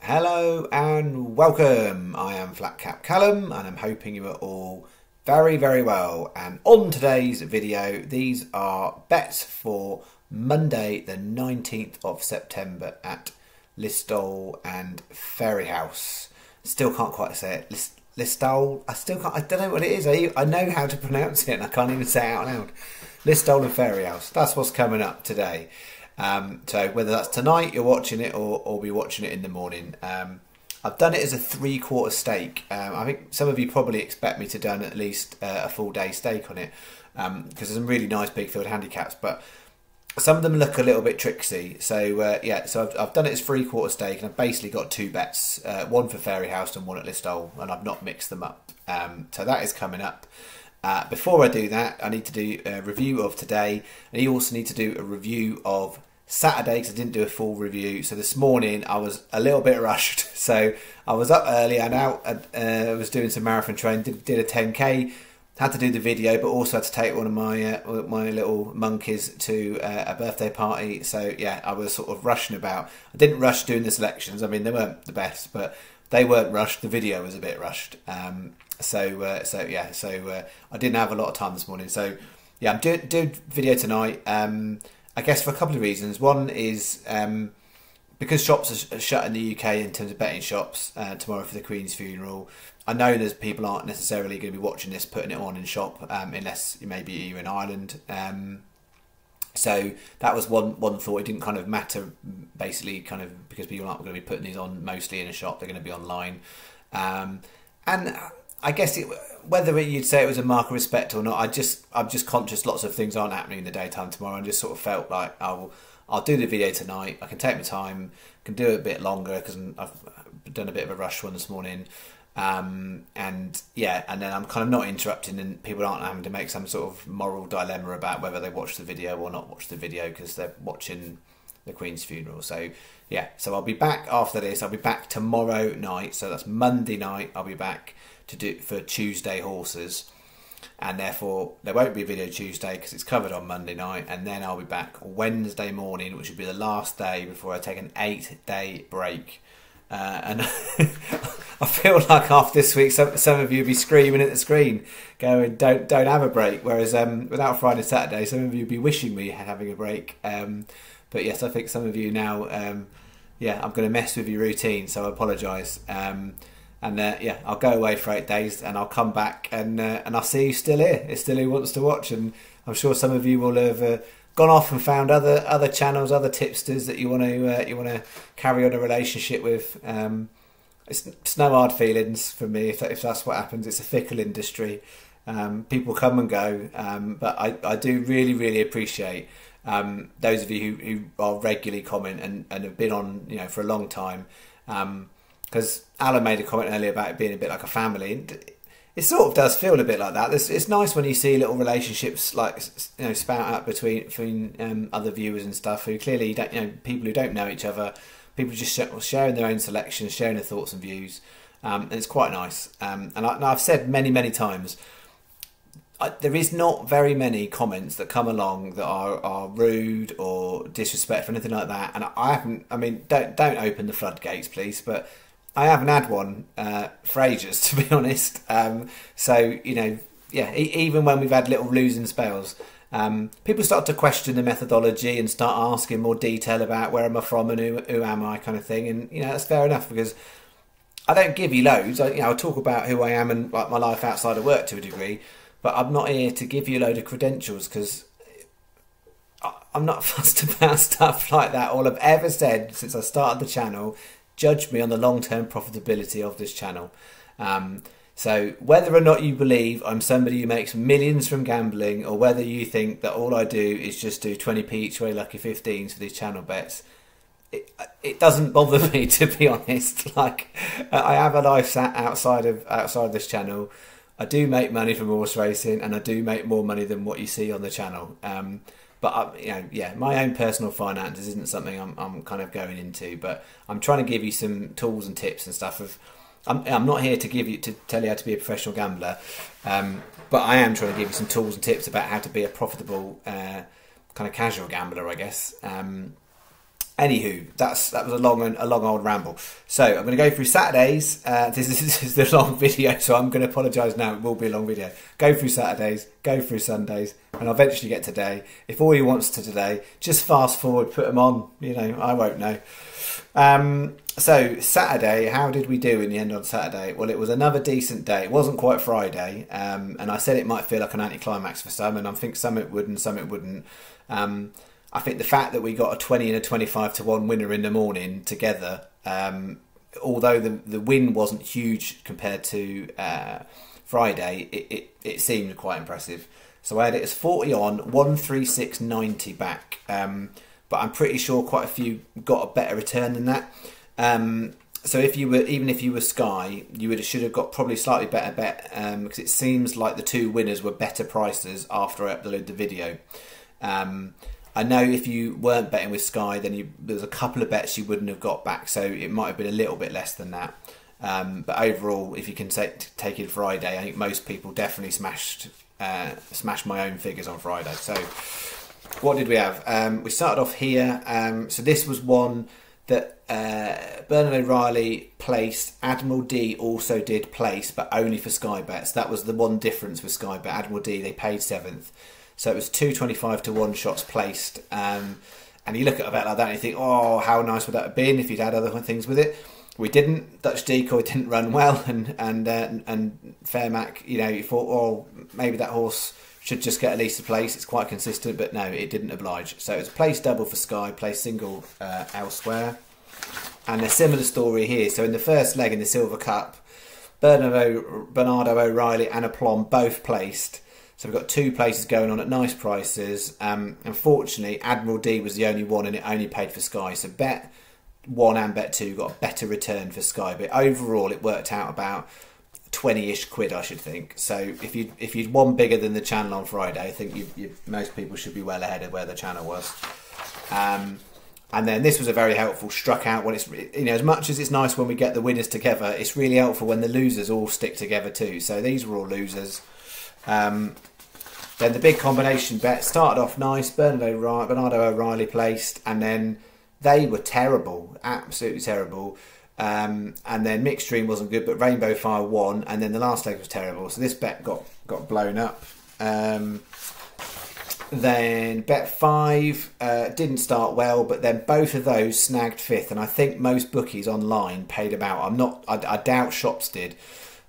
Hello and welcome. I am Flat Cap Callum and I'm hoping you are all very, very well. And on today's video, these are bets for Monday the 19th of September at Listowel and Fairyhouse. Still can't quite say it. Listowel? I don't know what it is. I know how to pronounce it and I can't even say it out loud. Listowel and Fairyhouse. That's what's coming up today. So whether that's tonight you're watching it or be watching it in the morning. I've done it as a 3/4 stake. I think some of you probably expect me to done at least a full day stake on it because there's some really nice big field handicaps, but some of them look a little bit tricksy. So yeah, so I've done it as 3/4 stake and I've basically got two bets, one for Fairyhouse and one at Listowel, and I've not mixed them up. So that is coming up. Before I do that, I need to do a review of today, and you also need to do a review of Saturday because I didn't do a full review. So this morning I was a little bit rushed, so I was up early and out. I was doing some marathon training, did a 10k, had to do the video, but also had to take one of my little monkeys to a birthday party. So yeah, I was sort of rushing about. I didn't rush doing the selections. I mean, they weren't the best, but they weren't rushed. The video was a bit rushed. So I didn't have a lot of time this morning. So yeah, I'm doing video tonight. I guess for a couple of reasons. One is because shops are shut in the UK in terms of betting shops tomorrow for the Queen's funeral. I know there's people aren't necessarily going to be watching this, putting it on in shop, unless maybe you're in Ireland. So that was one thought. It didn't kind of matter, basically, kind of because people aren't going to be putting these on mostly in a shop. They're going to be online, and I guess whether you'd say it was a mark of respect or not, I'm just conscious lots of things aren't happening in the daytime tomorrow, and just sort of felt like I'll do the video tonight. I can take my time, can do it a bit longer because I've done a bit of a rush one this morning. And yeah, and then I'm kind of not interrupting, and people aren't having to make some sort of moral dilemma about whether they watch the video or not watch the video because they're watching the Queen's funeral. So yeah, so I'll be back after this. I'll be back tomorrow night, so that's Monday night. I'll be back to do for Tuesday horses, and therefore there won't be a video Tuesday because it's covered on Monday night, and then I'll be back Wednesday morning, which will be the last day before I take an 8-day break. And I feel like after this week, some of you will be screaming at the screen, going, "Don't have a break." Whereas without Friday, Saturday, some of you will be wishing me having a break. But yes, I think some of you now, yeah, I'm going to mess with your routine, so I apologise. And yeah, I'll go away for 8 days, and I'll come back, and I'll see you still here. It's still who wants to watch, and I'm sure some of you will have gone off and found other channels, other tipsters that you want to carry on a relationship with. It's no hard feelings for me if that's what happens. It's a fickle industry. People come and go, but I do really appreciate those of you who are regularly comment and have been on for a long time. Because Alan made a comment earlier about it being a bit like a family, and it sort of does feel a bit like that. It's nice when you see little relationships like spout out between other viewers and stuff who clearly don't, people who don't know each other, people just sharing their own selections, sharing their thoughts and views, and it's quite nice. And I've said many times, there is not very many comments that come along that are rude or disrespectful, anything like that. And I haven't. I mean, don't open the floodgates, please, but I haven't had one for ages, to be honest. So yeah, even when we've had little losing spells, people start to question the methodology and start asking more detail about where am I from and who am I, kind of thing. And that's fair enough, because I don't give you loads. I'll talk about who I am and like my life outside of work to a degree, but I'm not here to give you a load of credentials, because I'm not fussed about stuff like that. All I've ever said since I started the channel, judge me on the long-term profitability of this channel. So whether or not you believe I'm somebody who makes millions from gambling, or whether you think that all I do is just do 20p each way lucky 15s for these channel bets, it doesn't bother me, to be honest. Like, I have a life outside of this channel. I do make money from horse racing, and I do make more money than what you see on the channel. But yeah, my own personal finances isn't something I'm kind of going into. But I'm trying to give you some tools and tips and stuff. I'm not here to tell you how to be a professional gambler, but I am trying to give you some tools and tips about how to be a profitable kind of casual gambler, I guess. Anywho, that was a long old ramble. So I'm going to go through Saturdays. This is the long video, so I'm going to apologise now. It will be a long video. Go through Saturdays, go through Sundays, and I'll eventually get today. If all he wants to today, just fast forward, put them on. You know, I won't know. So Saturday, how did we do in the end on Saturday? Well, it was another decent day. It wasn't quite Friday, and I said it might feel like an anticlimax for some, and I think some it would and some it wouldn't. I think the fact that we got a 20 and a 25 to 1 winner in the morning together, although the win wasn't huge compared to Friday, it seemed quite impressive. So I had it as 40 on, 136.90 back, but I'm pretty sure quite a few got a better return than that. So even if you were Sky, you should have got probably slightly better bet, because it seems like the two winners were better prices after I uploaded the video. I know if you weren't betting with Sky, then there was a couple of bets you wouldn't have got back, so it might have been a little bit less than that. But overall, if you can take in Friday, I think most people definitely smashed my own figures on Friday. So what did we have? We started off here. So this was one that Bernard O'Reilly placed. Admiral D also did place, but only for Sky bets. That was the one difference with Sky bet. Admiral D, they paid 7th. So it was 225 to 1 shots placed. And you look at a bet like that and you think, oh, how nice would that have been if you'd had other things with it. We didn't. Dutch Decoy didn't run well, and Fairmac, you know, you thought, oh, maybe that horse should just get at least a place. It's quite consistent, but no, it didn't oblige. So it was a place double for Sky, place single elsewhere. And a similar story here. So in the first leg in the Silver Cup, Bernardo O'Reilly and Aplomb both placed. So we've got two places going on at nice prices. Unfortunately, Admiral D was the only one, and it only paid for Sky. So bet 1 and bet 2 got a better return for Sky, but overall it worked out about 20-ish quid, I should think. So if you'd won bigger than the channel on Friday, I think most people should be well ahead of where the channel was. And then this was a very helpful struck out when it's, you know, as much as it's nice when we get the winners together, it's really helpful when the losers all stick together too. So these were all losers. Then the big combination bet started off nice. Bernardo O'Reilly placed, and then they were terrible, absolutely terrible. And then Mixed Dream wasn't good, but Rainbow Fire won, and then the last leg was terrible. So this bet got blown up. Then bet 5 didn't start well, but then both of those snagged 5th, and I think most bookies online paid about. I doubt shops did.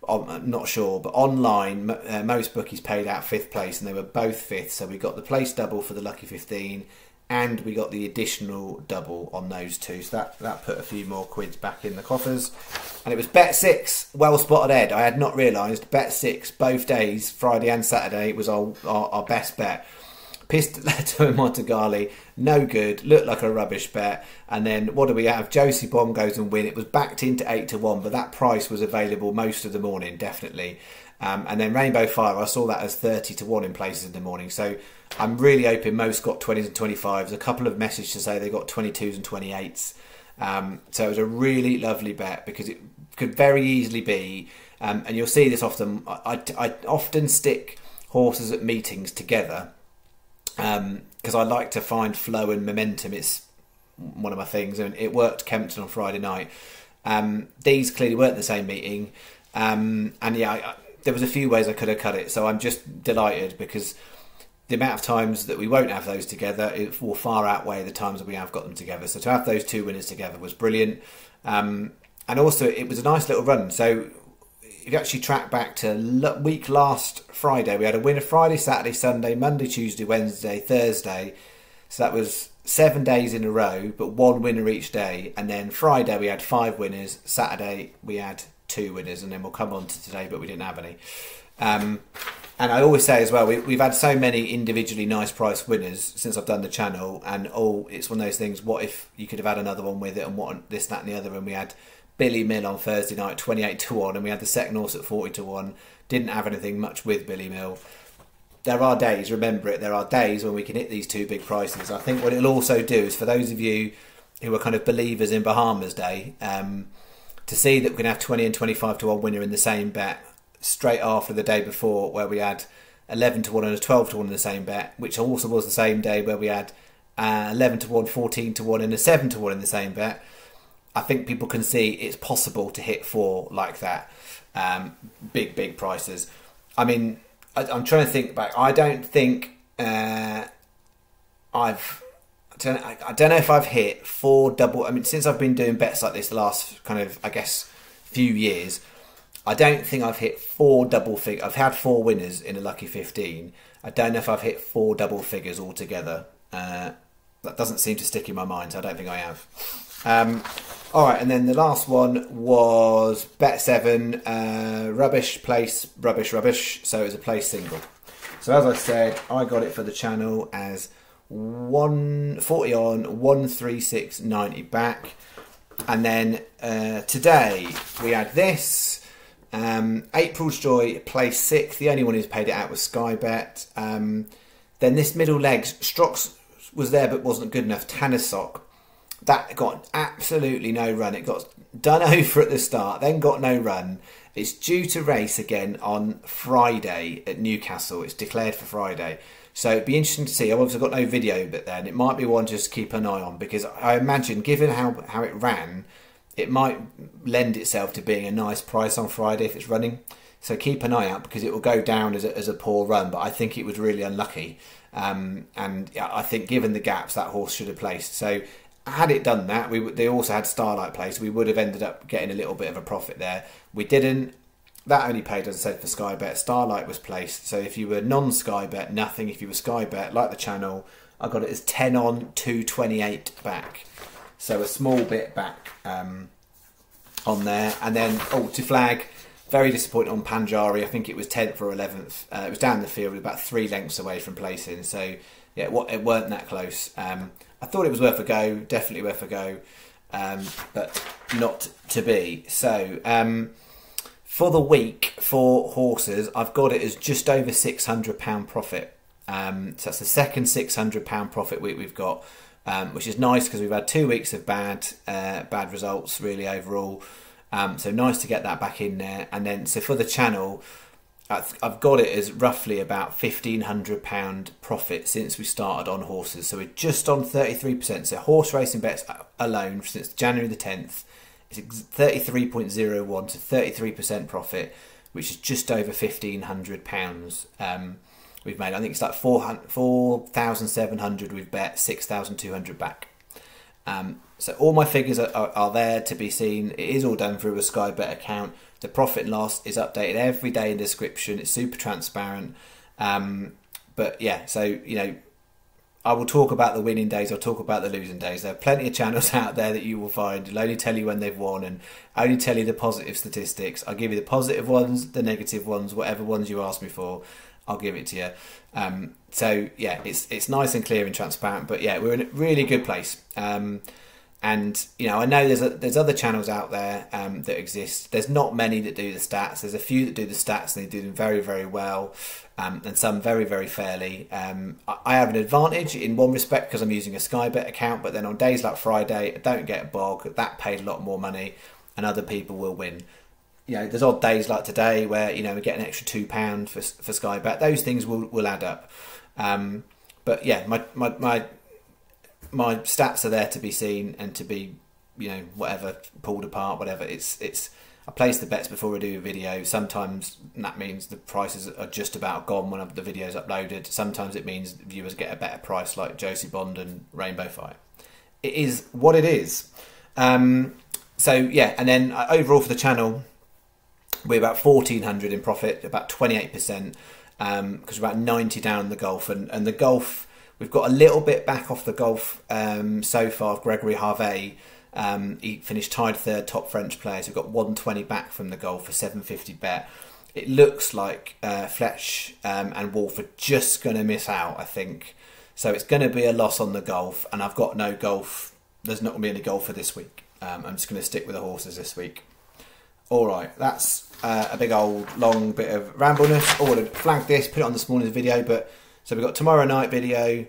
I'm not sure, but online most bookies paid out 5th place, and they were both 5th. So we got the place double for the lucky 15, and we got the additional double on those two. So that put a few more quids back in the coffers. And it was bet 6, well spotted Ed. I had not realised bet 6 both days, Friday and Saturday, was our best bet. Pistoletto and Montegali, no good, looked like a rubbish bet. And then what do we have? Josie Bomb goes and win. It was backed into 8 to 1, but that price was available most of the morning, definitely. And then Rainbow Fire, I saw that as 30 to 1 in places in the morning. So I'm really hoping most got 20s and 25s. A couple of messages to say they got 22s and 28s. So it was a really lovely bet, because it could very easily be, and you'll see this often, I often stick horses at meetings together, because I like to find flow and momentum. It's one of my things, and it worked Kempton on Friday night. These clearly weren't the same meeting, and yeah, there was a few ways I could have cut it, so I'm just delighted, because the amount of times that we won't have those together, it will far outweigh the times that we have got them together. So to have those two winners together was brilliant, and also it was a nice little run. So if you actually track back to week last Friday, we had a winner Friday, Saturday, Sunday, Monday, Tuesday, Wednesday, Thursday. So that was 7 days in a row, but one winner each day. And then Friday we had 5 winners. Saturday we had 2 winners, and then we'll come on to today, but we didn't have any. And I always say as well, we've had so many individually nice price winners since I've done the channel, and it's one of those things, what if you could have had another one with it, and what this, that and the other, and we had Billy Mill on Thursday night, 28 to 1, and we had the second horse at 40 to 1. Didn't have anything much with Billy Mill. There are days, remember it, there are days when we can hit these two big prices. I think what it'll also do is, for those of you who are kind of believers in Bahamas Day, to see that we can have 20 and 25 to 1 winner in the same bet straight after the day before, where we had 11 to 1 and a 12 to 1 in the same bet, which also was the same day where we had 11 to 1, 14 to 1 and a 7 to 1 in the same bet, I think people can see it's possible to hit 4 like that. Big prices. I mean, I'm trying to think back. I don't think I don't know if I've hit 4 double. I mean, since I've been doing bets like this the last kind of, I guess, few years, I don't think I've hit 4 double figures. I've had 4 winners in a lucky 15. I don't know if I've hit 4 double figures altogether. That doesn't seem to stick in my mind, so I don't think I have. All right, and then the last one was bet 7, rubbish place, rubbish. So it was a place single. So as I said, I got it for the channel as 140 on, 136.90 back. And then today we had this. April's Joy, place 6. The only one who's paid it out was Sky Bet. Then this middle leg, Strox was there but wasn't good enough. Tannersock, that got absolutely no run. It got done over at the start, then got no run. It's due to race again on Friday at Newcastle. It's declared for Friday. So it'd be interesting to see. I've obviously got no video, but then it might be one just to keep an eye on, because I imagine, given how it ran, it might lend itself to being a nice price on Friday if it's running. So keep an eye out, because it will go down as a poor run, but I think it was really unlucky. And I think given the gaps, that horse should have placed. So had it done that, they also had Starlight placed. We would have ended up getting a little bit of a profit there. We didn't. That only paid, as I said, for Sky Bet. Starlight was placed. So if you were non-Sky Bet, nothing. If you were Sky Bet, like the channel, I got it as 10 on, 228 back. So a small bit back on there. And then, to flag, very disappointed on Panjari. I think it was 10th or 11th. It was down the field, about 3 lengths away from placing. So yeah, it weren't that close. I thought it was worth a go, definitely worth a go, but not to be. So for the week for horses, I've got it as just over £600 profit. So that's the second £600 profit week we've got, which is nice because we've had 2 weeks of bad results really overall. So nice to get that back in there. And then so for the channel, I've got it as roughly about £1,500 profit since we started on horses. So we're just on 33%. So horse racing bets alone since January the 10th is 33.01 to 33% profit, which is just over £1,500 we've made. I think it's like 4,700 we've bet, 6,200 back. So all my figures are there to be seen. It is all done through a Sky Bet account. The profit and loss is updated every day in the description. It's super transparent. But yeah, so, you know, I will talk about the winning days. I'll talk about the losing days. There are plenty of channels out there that you will find. They'll only tell you when they've won and only tell you the positive statistics. I'll give you the positive ones, the negative ones, whatever ones you ask me for, I'll give it to you. So yeah, it's nice and clear and transparent. But yeah, we're in a really good place. And you know, I know there's other channels out there that exist. There's not many that do the stats. There's a few that do the stats and they do them very, very well, and some very, very fairly. I have an advantage in one respect because I'm using a Sky Bet account, but then on days like Friday, I don't get a bog. That paid a lot more money, and other people will win. You know, there's odd days like today where, you know, we get an extra £2 for Sky Bet. Those things will add up. But yeah, my stats are there to be seen and to be, you know, whatever, pulled apart, whatever. It's I place the bets before I do a video. Sometimes that means the prices are just about gone when the video's uploaded. Sometimes it means viewers get a better price, like Josie Bond and Rainbow Fight. It is what it is. So yeah, and then overall for the channel, we're about 1,400 in profit, about 28%, because we're about 90 down the golf, and the golf, we've got a little bit back off the golf so far. Gregory Harvey, he finished tied third, top French player. So we've got 120 back from the golf for 750 bet. It looks like Fletch and Wolf are just going to miss out, I think. So it's going to be a loss on the golf, and I've got no golf. There's not going to be any golf for this week. I'm just going to stick with the horses this week. All right, that's a big old long bit of rambleness. I would have flagged this, put it on this morning's video, but so we've got tomorrow night video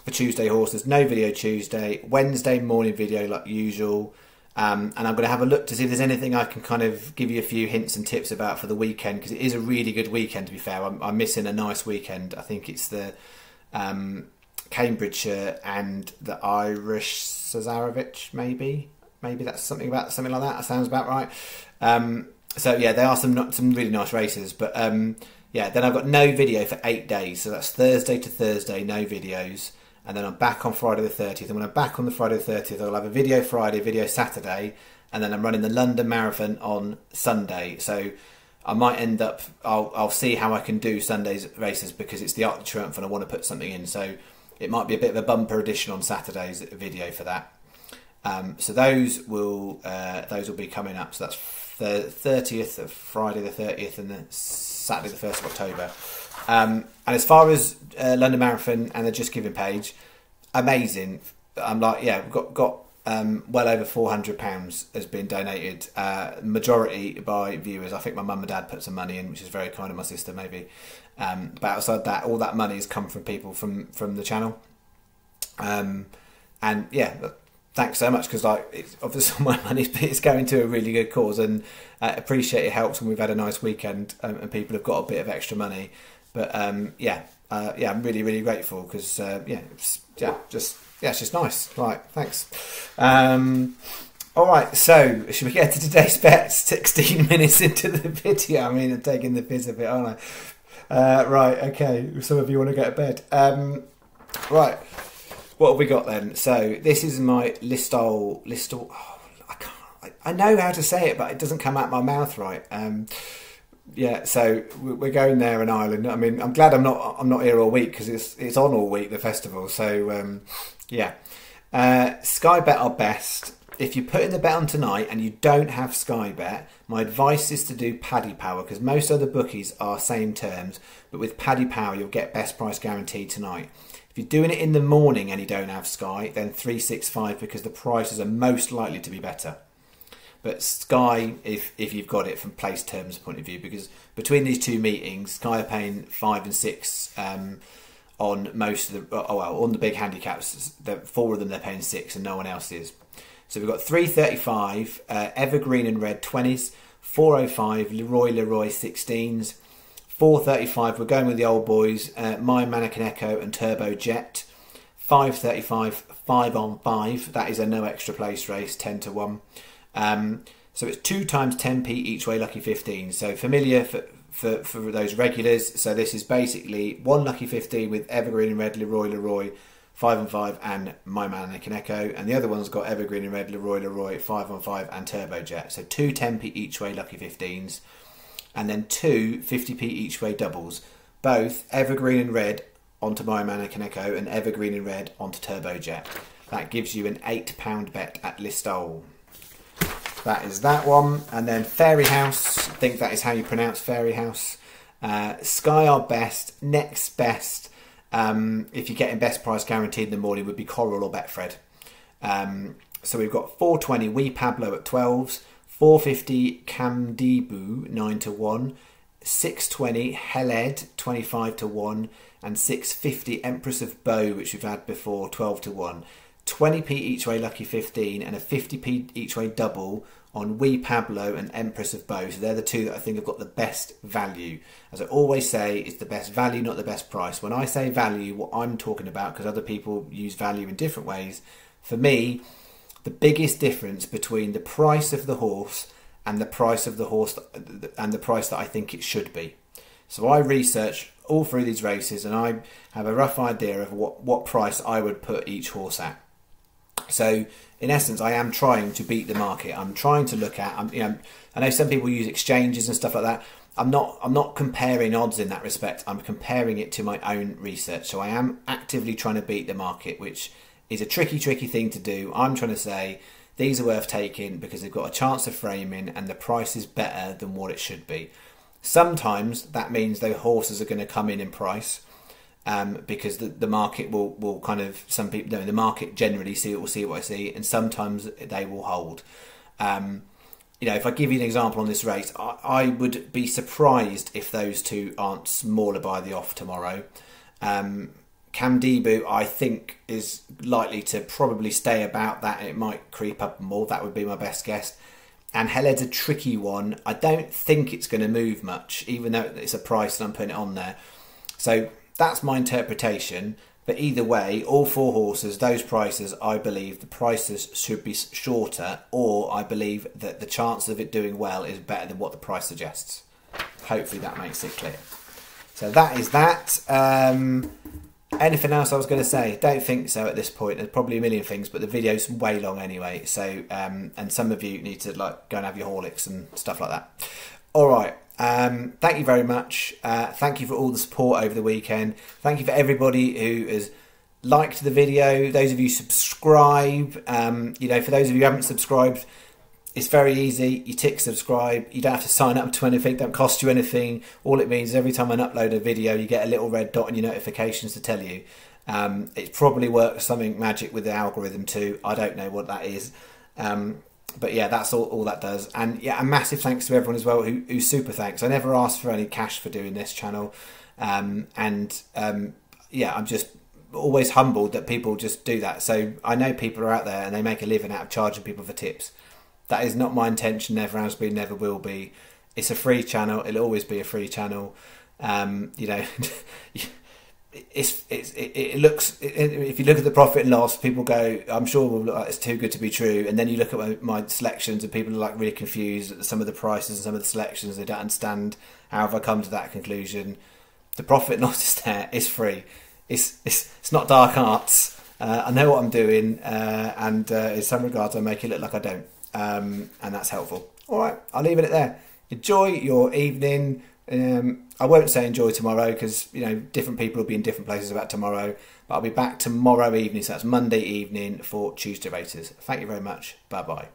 for Tuesday horses, no video Tuesday, Wednesday morning video like usual, and I'm going to have a look to see if there's anything I can kind of give you a few hints and tips about for the weekend, because it is a really good weekend, to be fair. I'm missing a nice weekend. I think it's the Cambridgeshire and the Irish Cesarovich, maybe that's something like that. That sounds about right. So yeah, there are some really nice races, but yeah, then I've got no video for 8 days, so that's Thursday to Thursday, no videos, and then I'm back on Friday the 30th. And when I'm back on the Friday the 30th, I'll have a video Friday, video Saturday, and then I'm running the London Marathon on Sunday. So I might end up, I'll see how I can do Sunday's races, because it's the Arc de Triomphe and I want to put something in. So it might be a bit of a bumper edition on Saturday's video for that. So those will be coming up. So that's the 30th of Friday the 30th and the Saturday the 1st of October. And as far as London Marathon and the Just Giving page, amazing. I'm like, yeah, we've got well over £400 has been donated, majority by viewers. I think my mum and dad put some money in, which is very kind of my sister, maybe. But outside that, all that money has come from people from the channel. And yeah, thanks so much, because like, it's obviously my money is going to a really good cause, and appreciate it helps when we've had a nice weekend and people have got a bit of extra money. But yeah, I'm really, really grateful, because it's just nice. Right, thanks. All right, so should we get to today's bets? 16 minutes into the video. I mean, I'm taking the piss a bit, aren't I? Right, okay. Some of you want to go to bed. Right, what have we got then? So this is my Listowel. Oh, I know how to say it, but it doesn't come out my mouth right. Yeah, so we're going there in Ireland. I mean, I'm glad I'm not here all week, because it's on all week, the festival. So yeah, Sky Bet are best. If you put in the bet on tonight and you don't have Sky Bet, my advice is to do Paddy Power, because most other bookies are same terms, but with Paddy Power you'll get best price guaranteed tonight. If you're doing it in the morning and you don't have Sky, then 365, because the prices are most likely to be better. But Sky, if you've got it from place terms point of view, because between these two meetings, Sky are paying 5 and 6 on most of the, on the big handicaps. 4 of them they're paying 6 and no one else is. So we've got 335, Evergreen and Red 20s, 405, Leroy 16s, 435, we're going with the old boys, My Mannequin Echo and Turbo Jet, 535, 5 on 5, that is a no extra place race, 10 to 1. So it's 2 times 10p each way, lucky 15. So familiar for those regulars. So this is basically 1 lucky 15 with Evergreen and Red, Leroy, 5 on 5 and My Mannequin Echo. And the other one's got Evergreen and Red, Leroy, 5 on 5 and Turbo Jet. So 2 10p each way lucky 15s. And then 2 50p each way doubles. Both Evergreen and Red onto My Mannequin Echo and Evergreen and Red onto Turbo Jet. That gives you an £8 bet at Listowel. That is that one. And then Fairyhouse, I think that is how you pronounce Fairyhouse. Sky are best. Next best, if you're getting best price guaranteed in the morning, would be Coral or Betfred. So we've got 420 Wee Pablo at 12s, 450 Camdebu 9 to 1, 620 Heled 25 to 1, and 650 Empress of Bow, which we've had before, 12 to 1. 20p each way lucky 15 and a 50p each way double on Wee Pablo and Empress of Bow. So they're the two that I think have got the best value. As I always say, it's the best value, not the best price. When I say value, what I'm talking about, because other people use value in different ways, for me, the biggest difference between the price of the horse and the price of the horse and the price that I think it should be. So I research all through these races and I have a rough idea of what price I would put each horse at. So in essence, I am trying to beat the market. I'm trying to look at, I know some people use exchanges and stuff like that. I'm not comparing odds in that respect. I'm comparing it to my own research. So I am actively trying to beat the market, which is a tricky thing to do. I'm trying to say these are worth taking because they've got a chance of framing and the price is better than what it should be. Sometimes that means those horses are going to come in price. Because the market will kind of, some people, the market generally will see what I see, and sometimes they will hold. If I give you an example on this race, I would be surprised if those two aren't smaller by the off tomorrow. Camdebu, I think, is likely to probably stay about that. It might creep up more. That would be my best guess. And Heled's a tricky one. I don't think it's going to move much, even though it's a price and I'm putting it on there. So that's my interpretation, But either way, all 4 horses, those prices, I believe the prices should be shorter, or I believe that the chance of it doing well is better than what the price suggests. Hopefully that makes it clear. So that is that. Anything else I was going to say? Don't think so at this point. There's probably a million things, but the video's way long anyway. So, and some of you need to like go and have your Horlicks and stuff like that. All right. Thank you very much. Thank you for all the support over the weekend. Thank you for everybody who has liked the video. Those of you subscribe. You know, for those of you who haven't subscribed, it's very easy. You tick subscribe. You don't have to sign up to anything. It don't cost you anything. All it means is every time I upload a video, you get a little red dot on your notifications to tell you. It probably works something magic with the algorithm too. I don't know what that is. But yeah, that's all that does. And yeah, a massive thanks to everyone as well who super thanks. I never asked for any cash for doing this channel. Yeah, I'm just always humbled that people just do that. So I know people are out there and they make a living out of charging people for tips. That is not my intention, never has been, never will be. It's a free channel. It'll always be a free channel. You know, it looks, if you look at the profit and loss, people go, I'm sure will look like it's too good to be true. And then you look at my selections and people are like really confused at some of the prices and some of the selections. They don't understand how have I come to that conclusion. The profit and loss is there. It's free. It's not dark arts. I know what I'm doing, and in some regards I make it look like I don't. And that's helpful. All right, I'll leave it at there. Enjoy your evening. I won't say enjoy tomorrow because, you know, different people will be in different places about tomorrow. But I'll be back tomorrow evening, so that's Monday evening for Tuesday Races. Thank you very much. Bye-bye.